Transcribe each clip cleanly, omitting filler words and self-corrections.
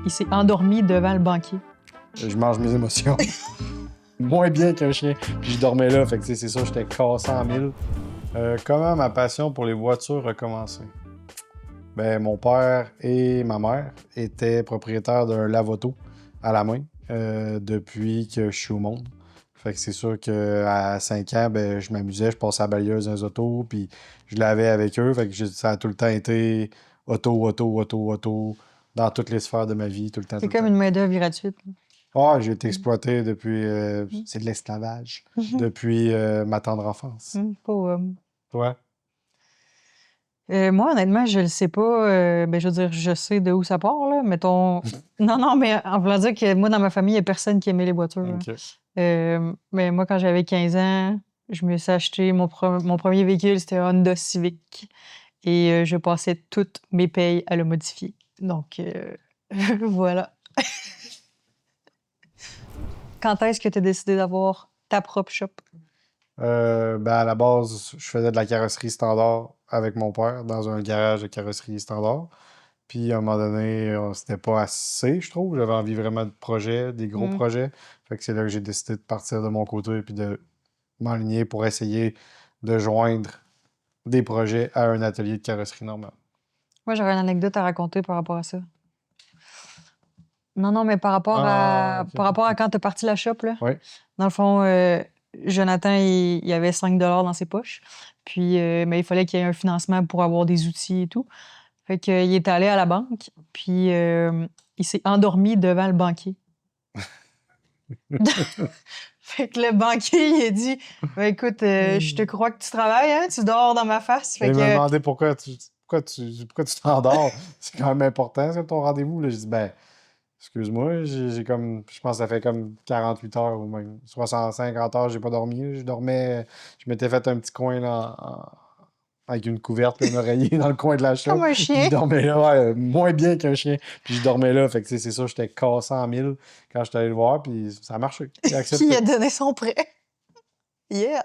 Il s'est endormi devant le banquier. Je mange mes émotions. Moins bien qu'un chien. Puis je dormais là, fait que c'est ça, j'étais cassé en mille. Comment ma passion pour les voitures a commencé? Ben, mon père et ma mère étaient propriétaires d'un lave-auto à la main depuis que je suis au monde. Fait que c'est sûr qu'à 5 ans, ben, je m'amusais, je passais à la balayeuse dans les autos, puis je l'avais avec eux. Fait que ça a tout le temps été auto, dans toutes les sphères de ma vie, tout le temps, C'est tout le comme temps. une main-d'œuvre gratuite. Ah, j'ai été exploité depuis... c'est de l'esclavage. Depuis ma tendre enfance. Pas, Toi? moi, honnêtement, je le sais pas. Ben, je veux dire, je sais de où ça part, là. Mettons. Non, non, mais en voulant dire que moi, dans ma famille, il n'y a personne qui aimait les voitures, là. OK. Mais moi, quand j'avais 15 ans, je me suis acheté mon premier véhicule, c'était un Honda Civic. Et je passais toutes mes payes à le modifier. Donc, voilà. Quand est-ce que tu as décidé d'avoir ta propre shop? Ben à la base, je faisais de la carrosserie standard avec mon père dans un garage de carrosserie standard. Puis à un moment donné, c'était pas assez, je trouve. J'avais envie vraiment de projets, des gros Mm. projets. Fait que c'est là que j'ai décidé de partir de mon côté puis de m'enligner pour essayer de joindre des projets à un atelier de carrosserie normal. Moi, j'aurais une anecdote à raconter par rapport à ça. Non, non, mais Ah, ok, par rapport à quand tu as parti la shop, là. Oui. Dans le fond, Jonathan, il avait 5 dans ses poches. Puis, mais il fallait qu'il y ait un financement pour avoir des outils et tout. Fait qu'il est allé à la banque, puis il s'est endormi devant le banquier. Fait que le banquier, il a dit ben, écoute, je te crois que tu travailles, hein? Tu dors dans ma face. Fait Il m'a que. demandé pourquoi tu t'endors. C'est quand même important, c'est ton rendez-vous. Là, j'ai dit, ben, excuse-moi, j'ai comme, je pense que ça fait comme 48 heures ou même 50 heures, j'ai pas dormi. Je dormais, je m'étais fait un petit coin là, avec une couverte, là, un oreiller dans le coin de la Comme shop. un Puis chien. je dormais là, ouais, moins bien qu'un chien. Puis je dormais là, fait que c'est ça, j'étais cassé en mille quand j'étais allé le voir, puis ça a marché. J'ai Puis il accepté. a donné son prêt. Yeah!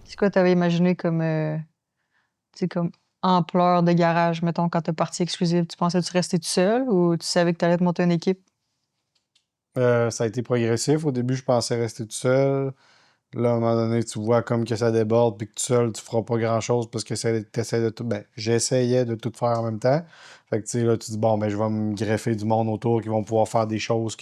C'est quoi t'avais imaginé comme, tu sais, comme ampleur de garage, mettons, quand t'as parti exclusive? Tu pensais que tu restais tout seul ou tu savais que t'allais te monter une équipe? Ça a été progressif. Au début, je pensais rester tout seul. Là, à un moment donné, tu vois comme que ça déborde, puis que tout seul, tu feras pas grand-chose parce que t'essaies de tout. Ben, j'essayais de tout faire en même temps. Fait que, tu sais, là, tu dis, bon, ben, je vais me greffer du monde autour qui vont pouvoir faire des choses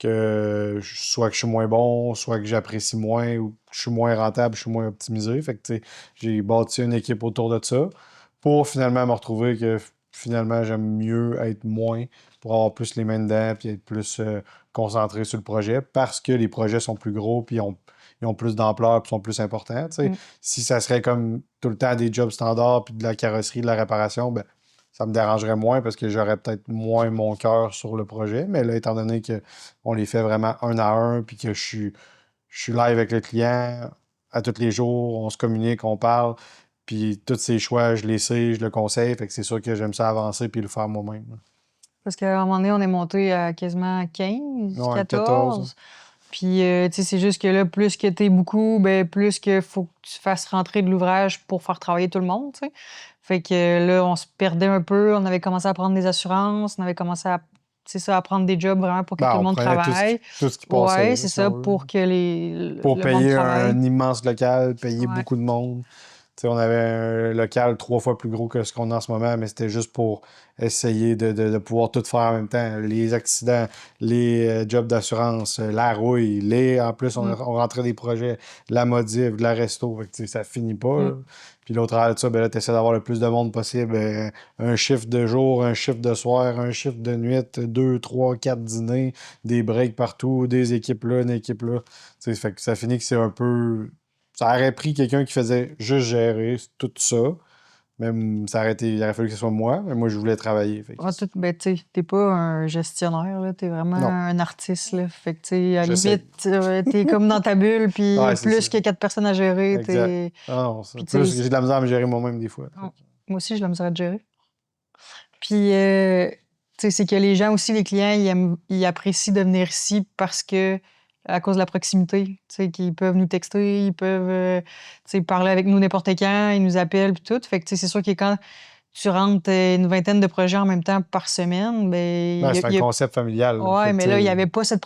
soit que je suis moins bon, soit que j'apprécie moins, ou que je suis moins rentable, je suis moins optimisé. Fait que, tu sais, j'ai bâti une équipe autour de ça pour finalement me retrouver que finalement, j'aime mieux être moins pour avoir plus les mains dedans, puis être plus concentré sur le projet parce que les projets sont plus gros, puis ils ont plus d'ampleur, puis sont plus importants. Tu sais. Si ça serait comme tout le temps des jobs standards, puis de la carrosserie, de la réparation, ben, ça me dérangerait moins parce que j'aurais peut-être moins mon cœur sur le projet. Mais là, étant donné qu'on les fait vraiment un à un, puis que je suis live avec le client à tous les jours, on se communique, on parle, puis tous ces choix, je les sais, je le conseille. Fait que c'est sûr que j'aime ça avancer puis le faire moi-même. Parce qu'à un moment donné, on est monté à quasiment 15, Ouais, 14. Puis, tu sais, c'est juste que là, plus que t'es beaucoup, ben plus qu'il faut que tu fasses rentrer de l'ouvrage pour faire travailler tout le monde, tu sais. Fait que là, on se perdait un peu. On avait commencé à prendre des assurances. On avait commencé à, c'est ça, à prendre des jobs vraiment pour que Ben, tout le on monde prenait travaille. tout ce qui passait, Ouais, là, c'est si on ça, veut. pour que Pour le monde payer travaille. un immense local, payer Ouais. beaucoup de monde. Tu sais, on avait un local 3 fois plus gros que ce qu'on a en ce moment, mais c'était juste pour essayer de pouvoir tout faire en même temps. Les accidents, les jobs d'assurance, la rouille, en plus, Mm, on rentrait des projets, la modif, de la resto. Fait que, tu sais, ça finit pas. mm. Là. Puis l'autre travers de ça, ben là, tu essaies d'avoir le plus de monde possible. Un chiffre de jour, un chiffre de soir, un chiffre de nuit, 2, 3, 4 dîners, des breaks partout, des équipes là, une équipe là. Tu sais, fait que ça finit que c'est un peu. Ça aurait pris quelqu'un qui faisait juste gérer tout ça. Même, il aurait fallu que ce soit moi, mais moi, je voulais travailler. Fait que Ouais, ben, tu sais, t'es pas un gestionnaire, là. T'es vraiment non, un artiste, là. Fait que, tu sais, à la j'essaye. limite, t'es comme dans ta bulle, puis Ouais, c'est ça. plus que 4 personnes à gérer, Exact. t'es. Ah non, Puis, tu plus, sais, j'ai de la misère à me gérer moi-même des fois. Fait oh, que- moi aussi, j'ai la misère à te gérer. Puis, tu sais, c'est que les gens aussi, les clients, ils apprécient de venir ici parce que, à cause de la proximité, tu sais, qu'ils peuvent nous texter, ils peuvent, tu sais, parler avec nous n'importe quand, ils nous appellent, puis tout. Fait que, tu sais, c'est sûr que quand tu rentres une vingtaine de projets en même temps par semaine, ben, c'est un concept familial. Ouais, mais là, il n'y avait pas cette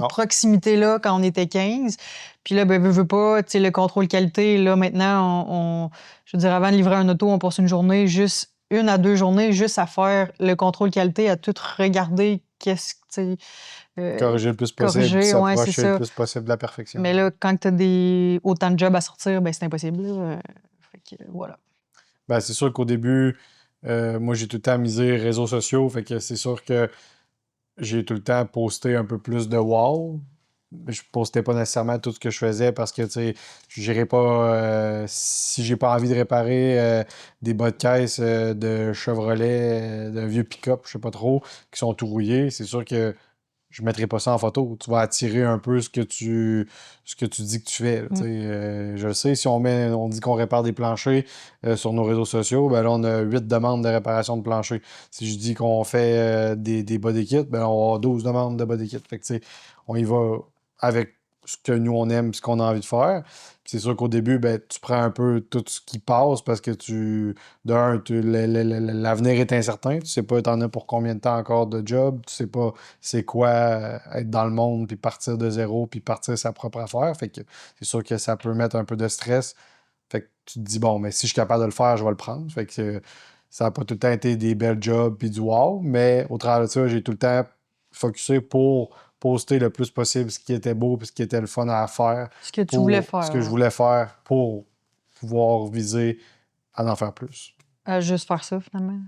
proximité-là quand on était 15. Puis là, ben, veux pas, tu sais, le contrôle qualité, là, maintenant, je veux dire, avant de livrer un auto, on passe une journée, juste 1 à 2 journées, juste à faire le contrôle qualité, à tout regarder, qu'est-ce que, tu sais, Corriger le plus possible, puis corriger, ouais, c'est s'approcher le ça. plus possible de la perfection. Mais là, quand tu as autant de jobs à sortir, ben, c'est impossible, là. Fait que, voilà. Ben, c'est sûr qu'au début, moi, j'ai tout le temps misé réseaux sociaux, fait que c'est sûr que j'ai tout le temps posté un peu plus de wow. Je postais pas nécessairement tout ce que je faisais parce que, tu sais, je n'irais pas... si j'ai pas envie de réparer des bas de caisse de Chevrolet, d'un vieux pick-up, je sais pas trop, qui sont tout rouillés, c'est sûr que je mettrai pas ça en photo. Tu vas attirer un peu ce que tu dis que tu fais. Là, tu sais. Je le sais, si on dit qu'on répare des planchers sur nos réseaux sociaux, ben là, on a 8 demandes de réparation de planchers. Si je dis qu'on fait des body kits, ben on va avoir 12 demandes de body kits. Fait que, tu sais, on y va avec ce que nous, on aime, ce qu'on a envie de faire. Puis c'est sûr qu'au début, ben, tu prends un peu tout ce qui passe parce que l'avenir est incertain. Tu sais pas, t'en as pour combien de temps encore de job. Tu sais pas c'est quoi être dans le monde, puis partir de zéro, puis partir sa propre affaire. Fait que c'est sûr que ça peut mettre un peu de stress. Fait que tu te dis, bon, mais si je suis capable de le faire, je vais le prendre. Fait que ça n'a pas tout le temps été des belles jobs puis du wow, mais au travers de ça, j'ai tout le temps focusé pour poster le plus possible ce qui était beau puis ce qui était le fun à faire. Ce que tu voulais faire. Ce que je voulais faire pour pouvoir viser à en faire plus. À juste faire ça, finalement.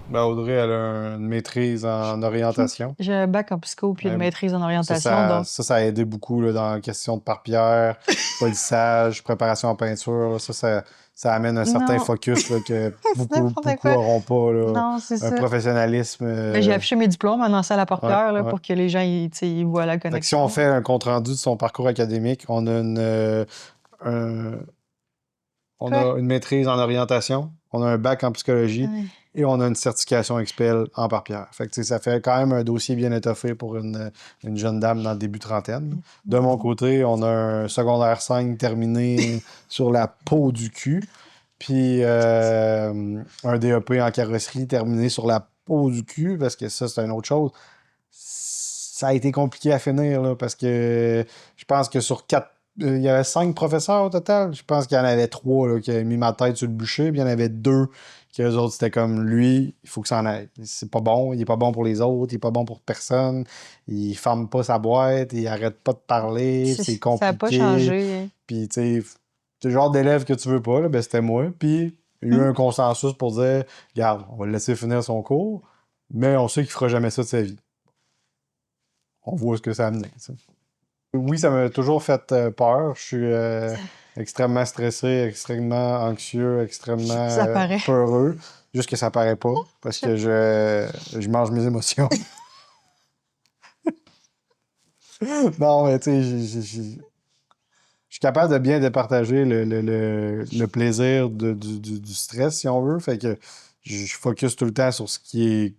Ben Audrey, elle a une maîtrise en orientation. J'ai un bac en psycho puis une maîtrise en orientation. Ça a aidé beaucoup là, dans la question de parpillère, polissage, préparation en peinture. Là. Ça amène un certain focus là, que beaucoup n'auront pas. Là. Non, c'est un ça. professionnalisme. J'ai affiché mes diplômes en salle à parpillère là, pour que les gens ils voient la Fait que si connexion. on fait un compte-rendu de son parcours académique, on a une maîtrise en orientation, on a un bac en psychologie et on a une certification Expel en parpillère. Fait que ça fait quand même un dossier bien étoffé pour une jeune dame dans le début trentaine. De mon côté, on a un secondaire 5 terminé sur la peau du cul, puis un DEP en carrosserie terminé sur la peau du cul, parce que ça, c'est une autre chose. Ça a été compliqué à finir, là, parce que je pense que sur 4 il y avait 5 professeurs au total. Je pense qu'il y en avait 3 là, qui avaient mis ma tête sur le bûcher, puis il y en avait 2 qui, eux autres, c'était comme lui, il faut que ça en aille. C'est pas bon, il est pas bon pour les autres, il est pas bon pour personne, il ferme pas sa boîte, il arrête pas de parler, c'est compliqué. Ça n'a pas changé. Puis, tu sais, le genre d'élève que tu veux pas, là, ben c'était moi. Puis, il y a eu un consensus pour dire, regarde, on va le laisser finir son cours, mais on sait qu'il fera jamais ça de sa vie. On voit ce que ça a amené, t'sais. Oui, ça m'a toujours fait peur. Je suis extrêmement stressé, extrêmement anxieux, extrêmement peureux. Juste que ça paraît pas, parce que je mange mes émotions. Non, mais tu sais, je suis capable de bien départager le plaisir du stress, si on veut. Fait que je focus tout le temps sur ce qui est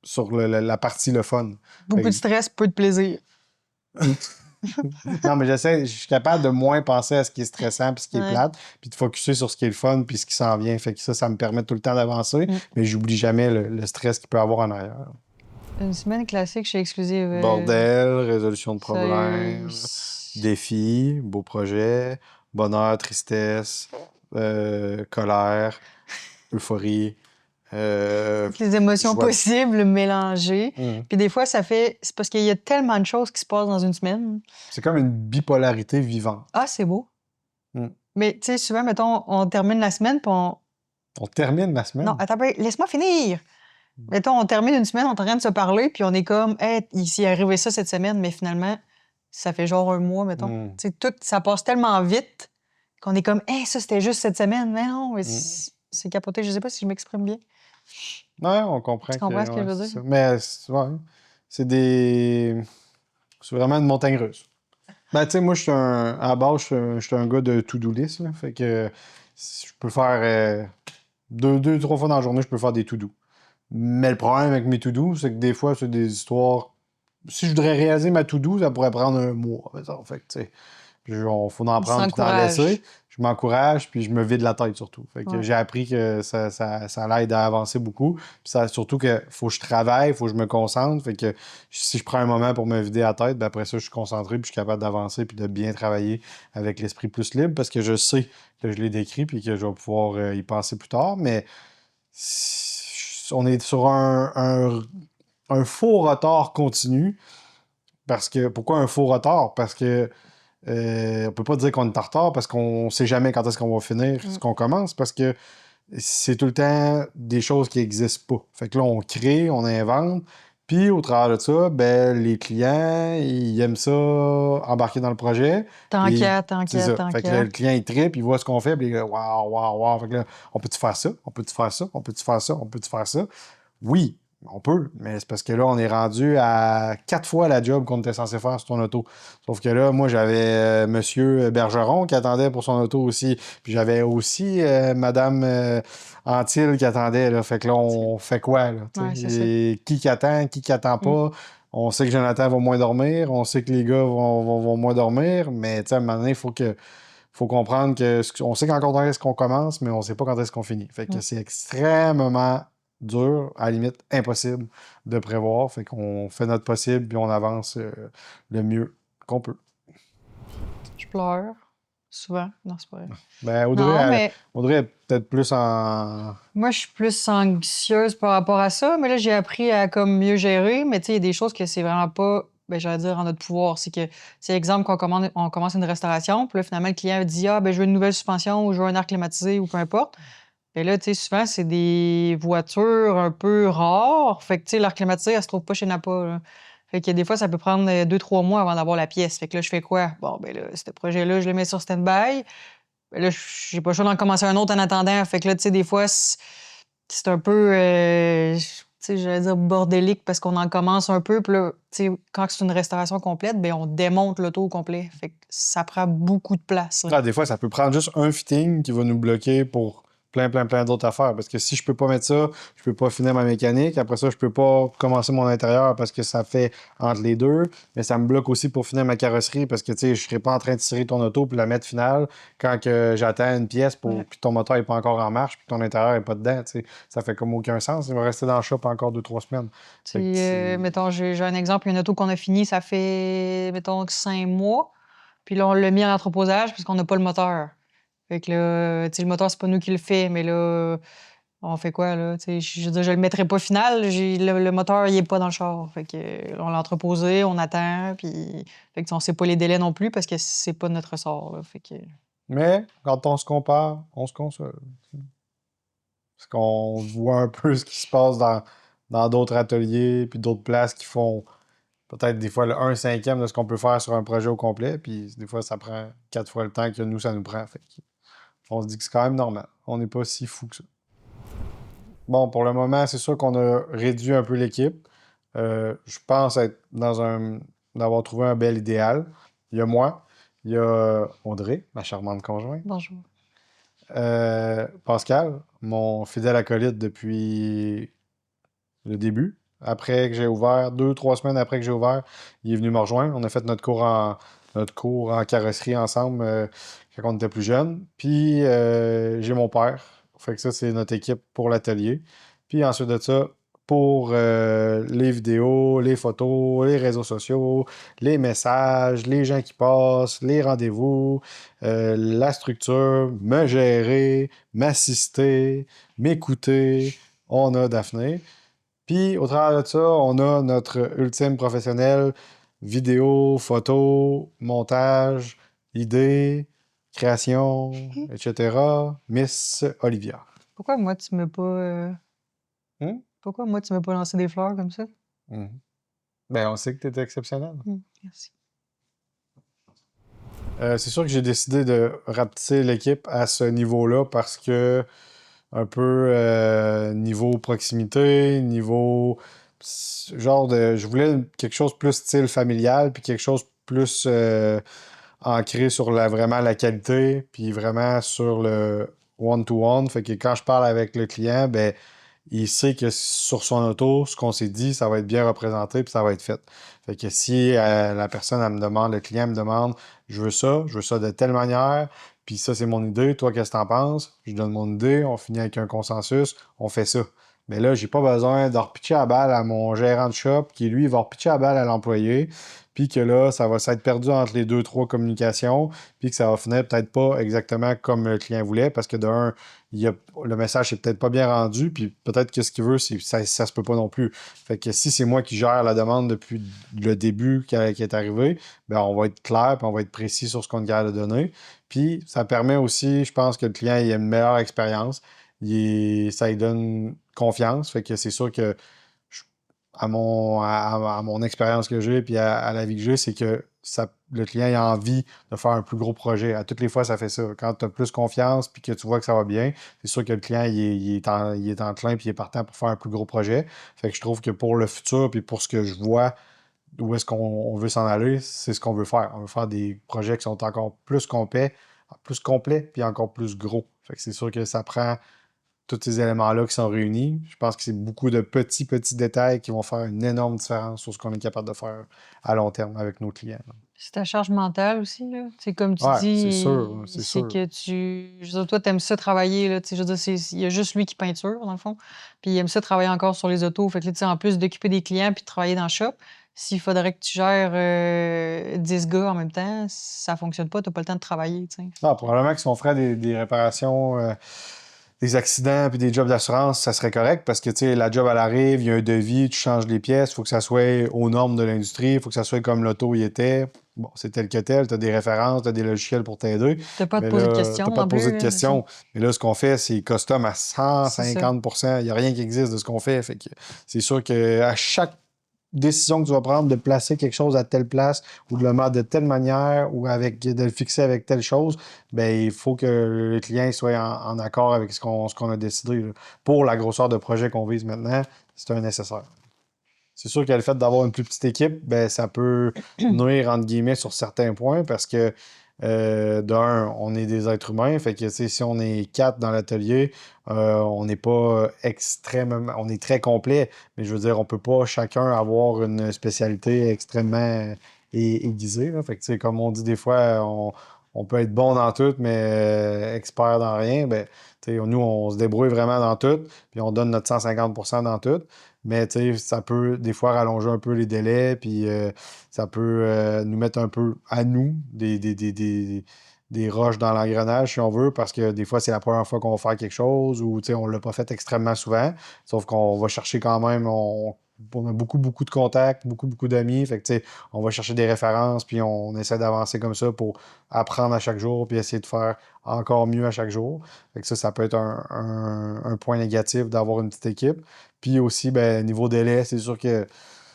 sur la partie le fun. Beaucoup de stress, peu de plaisir. Non, mais je suis capable de moins penser à ce qui est stressant puis ce qui est plate, puis de focusser sur ce qui est le fun puis ce qui s'en vient. Fait que ça me permet tout le temps d'avancer, mais j'oublie jamais le stress qu'il peut avoir en arrière. Une semaine classique chez Exclusive. Bordel, résolution de problèmes, défis, beaux projets, bonheur, tristesse, colère, euphorie. Toutes les émotions possibles mélangées. Puis des fois, c'est parce qu'il y a tellement de choses qui se passent dans une semaine. C'est comme une bipolarité vivante. Ah, c'est beau. Mais tu sais, souvent, mettons, on termine la semaine, puis on termine la semaine? Non, attends, laisse-moi finir. Mettons, on termine une semaine, on est en train de se parler, puis on est comme, hey, il s'est arrivé ça cette semaine, mais finalement, ça fait genre un mois, mettons. Tu sais, tout, ça passe tellement vite qu'on est comme, hey, ça, c'était juste cette semaine. Mais non, mais c'est capoté. Je sais pas si je m'exprime bien. Ouais, on comprend. Tu comprends ce que je veux dire? Mais c'est vraiment une montagne russe. Ben, tu sais, moi, à la base, je suis un gars de to-do list. Là, fait que je peux faire 2-3 fois dans la journée, je peux faire des to-do. Mais le problème avec mes to-do, c'est que des fois, c'est des histoires. Si je voudrais réaliser ma to-do, ça pourrait prendre un mois. Fait que, tu sais, il faut en prendre puis en laisser. je m'encourage, puis je me vide la tête surtout. Fait que Ouais. j'ai appris que ça l'aide à avancer beaucoup. Puis ça, surtout que faut que je travaille, faut que je me concentre. Fait que si je prends un moment pour me vider la tête, ben après ça, je suis concentré, puis je suis capable d'avancer, puis de bien travailler avec l'esprit plus libre, parce que je sais que je l'ai décrit, puis que je vais pouvoir y penser plus tard. Mais on est sur un faux retard continu. Parce que, pourquoi un faux retard? Parce que on peut pas dire qu'on est en retard parce qu'on sait jamais quand est-ce qu'on va finir ce qu'on commence, parce que c'est tout le temps des choses qui n'existent pas. Fait que là, on crée, on invente, puis au travers de ça, ben, les clients, ils aiment ça, embarquer dans le projet. Puis c'est ça. Tant Fait que là, qu'à. le client, il trippe, il voit ce qu'on fait, puis il dit waouh, waouh, waouh. Fait que là, on peut-tu faire ça? On peut-tu faire ça? On peut-tu faire ça? On peut-tu faire ça? Oui, on peut, mais c'est parce que là, on est rendu à 4 fois la job qu'on était censé faire sur ton auto. Sauf que là, moi, j'avais Monsieur Bergeron qui attendait pour son auto aussi. Puis j'avais aussi Madame Antil qui attendait. Là. Fait que là, on fait quoi? Là, Ouais, c'est ça. et qui attend Mm. pas? On sait que Jonathan va moins dormir. On sait que les gars vont moins dormir. Mais à un moment donné, il faut comprendre que on sait quand est-ce qu'on commence, mais on sait pas quand est-ce qu'on finit. Fait que Mm. c'est extrêmement dur, à la limite impossible de prévoir. Fait qu'on fait notre possible puis on avance le mieux qu'on peut. Je pleure. Souvent. Non, c'est pas vrai. Ben, Audrey, Non, mais Audrey est peut-être plus en. moi, je suis plus anxieuse par rapport à ça. Mais là, j'ai appris à comme mieux gérer. Mais tu sais, il y a des choses que c'est vraiment pas, ben, j'allais dire, en notre pouvoir. C'est que, c'est exemple on commence une restauration. Puis là, finalement, le client dit, ah, ben, je veux une nouvelle suspension ou je veux un air climatisé ou peu importe. Et là, tu sais, souvent, c'est des voitures un peu rares. Fait que, tu sais, l'air climatisé, elle se trouve pas chez Napa, là. Fait que des fois, ça peut prendre 2-3 mois avant d'avoir la pièce. Fait que là, je fais quoi? Bon, ben là, ce projet-là, je le mets sur stand-by. Ben là, j'ai pas le choix d'en commencer un autre en attendant. Fait que là, tu sais, des fois, c'est un peu, tu sais, j'allais dire bordélique parce qu'on en commence un peu. Puis là, tu sais, quand c'est une restauration complète, ben on démonte l'auto au complet. Fait que ça prend beaucoup de place, là. Ah, des fois, ça peut prendre juste un fitting qui va nous bloquer pour plein d'autres affaires. Parce que si je peux pas mettre ça, je peux pas finir ma mécanique. Après ça, je peux pas commencer mon intérieur parce que ça fait entre les deux. Mais ça me bloque aussi pour finir ma carrosserie parce que, tu sais, je serais pas en train de tirer ton auto puis la mettre finale quand que j'attends une pièce Ouais. puis ton moteur est pas encore en marche puis ton intérieur est pas dedans, tu sais. Ça fait comme aucun sens. Il va rester dans le shop encore 2-3 semaines. Tu Fait que sais, mettons, j'ai un exemple, une auto qu'on a fini, ça fait, mettons, 5 mois. Puis là, on l'a mis en entreposage parce qu'on n'a pas le moteur. Fait que là, tu sais, le moteur, c'est pas nous qui le fait, mais là, on fait quoi, là? Tu sais, je veux dire, je le mettrai pas final. Le moteur, il est pas dans le char. Fait que on l'a entreposé, on attend, puis... Fait que on sait pas les délais non plus parce que c'est pas notre ressort, là. Fait que... Mais quand on se compare, on se console. Parce qu'on voit un peu ce qui se passe dans d'autres ateliers, puis d'autres places qui font peut-être des fois le 1/5 de ce qu'on peut faire sur un projet au complet, puis des fois ça prend 4 fois le temps que nous, ça nous prend. Fait que on se dit que c'est quand même normal. On n'est pas si fou que ça. Bon, pour le moment, c'est sûr qu'on a réduit un peu l'équipe. Je pense être d'avoir trouvé un bel idéal. Il y a moi, il y a Audrey, ma charmante conjointe. Bonjour. Pascal, mon fidèle acolyte depuis le début. Après que j'ai ouvert, 2-3 semaines après que j'ai ouvert, il est venu me rejoindre. On a fait notre cours en carrosserie ensemble quand on était plus jeunes. Puis j'ai mon père. Fait que ça, c'est notre équipe pour l'atelier. Puis ensuite de ça, pour les vidéos, les photos, les réseaux sociaux, les messages, les gens qui passent, les rendez-vous, la structure, me gérer, m'assister, m'écouter. On a Daphné. Puis, au travers de ça, on a notre ultime professionnel, vidéo, photo, montage, idée, création, etc. Miss Olivia. Pourquoi moi, tu m'as pas... Hmm? Pourquoi moi, tu m'as pas lancé des fleurs comme ça? Mhm. Ben, on sait que tu étais exceptionnel. Merci. C'est sûr que j'ai décidé de rapetisser l'équipe à ce niveau-là parce que un peu niveau proximité, niveau genre de. Je voulais quelque chose plus style familial, puis quelque chose plus ancré sur vraiment la qualité, puis vraiment sur le one-to-one. Fait que quand je parle avec le client, ben il sait que sur son auto, ce qu'on s'est dit, ça va être bien représenté puis ça va être fait. Fait que si la personne, elle me demande, le client me demande, je veux ça de telle manière, puis ça, c'est mon idée, toi, qu'est-ce que t'en penses? Je donne mon idée, on finit avec un consensus, on fait ça. Mais là, j'ai pas besoin de repitcher la balle à mon gérant de shop qui, lui, va repitcher la balle à l'employé, puis que là, ça va s'être perdu entre les deux, trois communications, puis que ça va finir peut-être pas exactement comme le client voulait, parce que d'un, le message est peut-être pas bien rendu, puis peut-être que ce qu'il veut, ça se peut pas non plus. Fait que si c'est moi qui gère la demande depuis le début qui est arrivé, ben on va être clair, puis on va être précis sur ce qu'on est capable de donner. Puis ça permet aussi, je pense, que le client ait une meilleure expérience. Ça lui donne confiance. Fait que c'est sûr que je- à mon expérience que j'ai puis à la vie que j'ai, c'est que le client a envie de faire un plus gros projet. À toutes les fois, ça fait ça. Quand tu as plus confiance puis que tu vois que ça va bien, c'est sûr que le client il est enclin puis il est partant pour faire un plus gros projet. Fait que je trouve que pour le futur puis pour ce que je vois où est-ce qu'on veut s'en aller, c'est ce qu'on veut faire. On veut faire des projets qui sont encore plus complets puis encore plus gros. Fait que c'est sûr que ça prend tous ces éléments-là qui sont réunis. Je pense que c'est beaucoup de petits, petits détails qui vont faire une énorme différence sur ce qu'on est capable de faire à long terme avec nos clients. C'est ta charge mentale aussi, là. C'est comme tu Ouais, c'est sûr, dis, c'est c'est sûr. que je veux dire, toi, t'aimes ça travailler, là. Tu sais, je veux dire, il y a juste lui qui peinture, dans le fond. Puis il aime ça travailler encore sur les autos. Fait que là, tu sais, en plus d'occuper des clients puis de travailler dans le shop, s'il faudrait que tu gères 10 gars en même temps, ça fonctionne pas. T'as pas le temps de travailler, tu sais. Non, probablement que si on ferait des réparations, des accidents puis des jobs d'assurance, ça serait correct parce que tu sais, la job elle arrive, il y a un devis, tu changes les pièces, il faut que ça soit aux normes de l'industrie, il faut que ça soit comme l'auto y était. Bon, c'est tel que tel, tu as des références, tu as des logiciels pour t'aider, T'as pas à te mais poser de là, t'as questions pas non de poser plus, de là, c'est ça. questions. Mais là, ce qu'on fait, c'est custom à C'est ça. 150%. Il n'y a rien qui existe de ce qu'on fait. Fait que c'est sûr qu'à chaque décision que tu vas prendre de placer quelque chose à telle place ou de le mettre de telle manière ou de le fixer avec telle chose, ben il faut que le client soit en accord avec ce qu'on a décidé. Là. Pour la grosseur de projet qu'on vise maintenant, c'est un nécessaire. C'est sûr que le fait d'avoir une plus petite équipe, ben, ça peut nuire, entre guillemets, sur certains points parce que, d'un, on est des êtres humains. Fait que, tu sais, si on est quatre dans l'atelier, on n'est pas extrêmement. On est très complet, mais je veux dire, on peut pas chacun avoir une spécialité extrêmement aiguisée. Là. Fait que, tu sais, comme on dit des fois, on peut être bon dans tout, mais expert dans rien. Ben, tu sais, nous, on se débrouille vraiment dans tout, puis on donne notre 150% dans tout. Mais tu sais, ça peut des fois rallonger un peu les délais, puis ça peut nous mettre un peu à nous des roches dans l'engrenage, si on veut, parce que des fois, c'est la première fois qu'on va faire quelque chose ou tu sais, on l'a pas fait extrêmement souvent. Sauf qu'on va chercher quand même, on a beaucoup, beaucoup de contacts, beaucoup, beaucoup d'amis. Fait que tu sais, on va chercher des références, puis on essaie d'avancer comme ça pour apprendre à chaque jour, puis essayer de faire encore mieux à chaque jour. Fait que ça peut être un point négatif d'avoir une petite équipe. Puis aussi, ben, niveau délai, c'est sûr que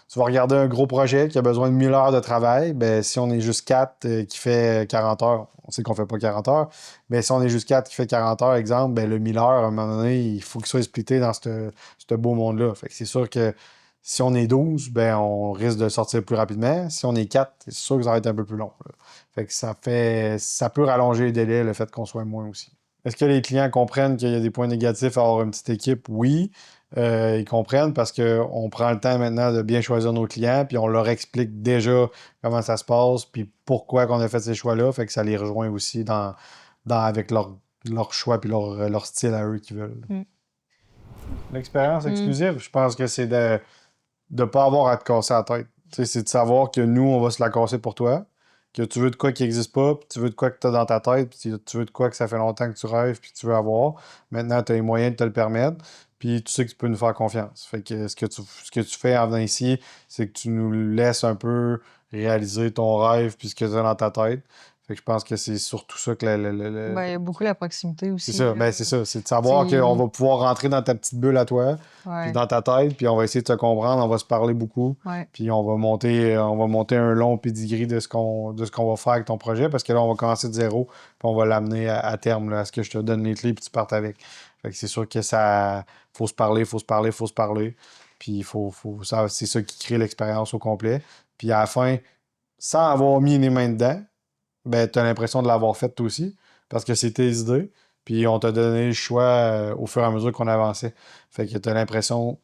tu vas regarder un gros projet qui a besoin de 1000 heures de travail. Ben, si on est juste 4 qui fait 40 heures, on sait qu'on fait pas 40 heures, mais si on est juste 4 qui fait 40 heures, exemple, ben, le 1000 heures, à un moment donné, il faut qu'il soit splitté dans ce beau monde-là. Fait que c'est sûr que si on est 12, ben, on risque de sortir plus rapidement. Si on est 4, c'est sûr que ça va être un peu plus long. Là. Fait que ça peut rallonger les délais, le fait qu'on soit moins aussi. Est-ce que les clients comprennent qu'il y a des points négatifs à avoir une petite équipe? Oui. Ils comprennent parce qu'on prend le temps maintenant de bien choisir nos clients, puis on leur explique déjà comment ça se passe, puis pourquoi qu'on a fait ces choix-là, fait que ça les rejoint aussi avec leur choix puis leur style à eux qu'ils veulent. Mm. L'expérience Mm. exclusive, je pense que c'est de ne pas avoir à te casser la tête. Tu sais, c'est de savoir que nous, on va se la casser pour toi, que tu veux de quoi qui n'existe pas, puis tu veux de quoi que tu as dans ta tête, puis tu veux de quoi que ça fait longtemps que tu rêves, puis que tu veux avoir. Maintenant, tu as les moyens de te le permettre, puis tu sais que tu peux nous faire confiance. Fait que ce que tu fais en venant ici, c'est que tu nous laisses un peu réaliser ton rêve, puis ce que tu as dans ta tête. Fait que je pense que c'est surtout ça que Ben, il y a beaucoup la proximité c'est aussi, ça, là. ben c'est ça. C'est de savoir qu'on Tu va pouvoir rentrer dans ta petite bulle à toi, puis ouais, dans ta tête, puis on va essayer de se comprendre, on va se parler beaucoup, ouais. puis on va monter un long pedigree de ce qu'on va faire avec ton projet, parce que là, on va commencer de zéro, puis on va l'amener à terme, là, à ce que je te donne les clés, puis tu partes avec. Fait que c'est sûr que ça, faut se parler, faut se parler, faut se parler, puis c'est ça qui crée l'expérience au complet. Puis à la fin, sans avoir mis les mains dedans, ben, tu as l'impression de l'avoir fait toi aussi, parce que c'est tes idées. Puis on t'a donné le choix au fur et à mesure qu'on avançait. Fait que t'as l'impression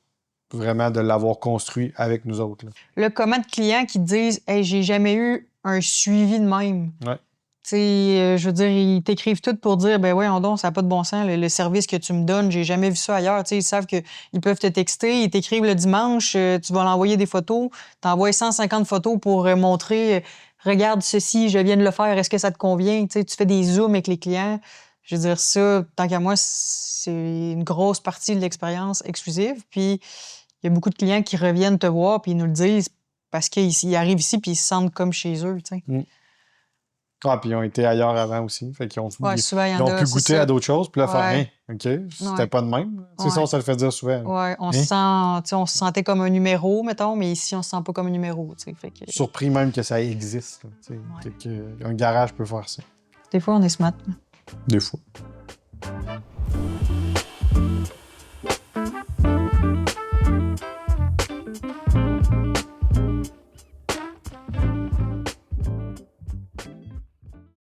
vraiment de l'avoir construit avec nous autres. Là. Là, comment de clients qui te disent Hey, j'ai jamais eu un suivi de même. Ouais. Tu sais, je veux dire, ils t'écrivent tout pour dire ben voyons donc, ça n'a pas de bon sens, le service que tu me donnes, j'ai jamais vu ça ailleurs. Tu sais, ils savent qu'ils peuvent te texter, ils t'écrivent le dimanche, tu vas l'envoyer des photos, t'envoies 150 photos pour montrer regarde ceci, je viens de le faire, est-ce que ça te convient? Tu sais, tu fais des zooms avec les clients. Je veux dire, ça, tant qu'à moi, c'est une grosse partie de l'expérience exclusive. Puis, il y a beaucoup de clients qui reviennent te voir puis ils nous le disent parce qu'ils arrivent ici puis ils se sentent comme chez eux, tu sais. Ah, puis ils ont été ailleurs avant aussi. Fait qu'ils ont, Ouais, souvent, il y ils en ont a, pu c'est goûter ça. à d'autres choses, puis là, faire rien. Ouais. OK, c'était Ouais. pas de même. Tu sais, ça, Ouais. ça le fait dire souvent. Ouais, on Hein? se sent, tu sais, on se sentait comme un numéro, mettons, mais ici, on se sent pas comme un numéro, tu sais. Fait que, Surpris même que ça existe. Là, tu sais, Ouais. qu'un garage peut faire ça. des fois, on est smart. Des fois.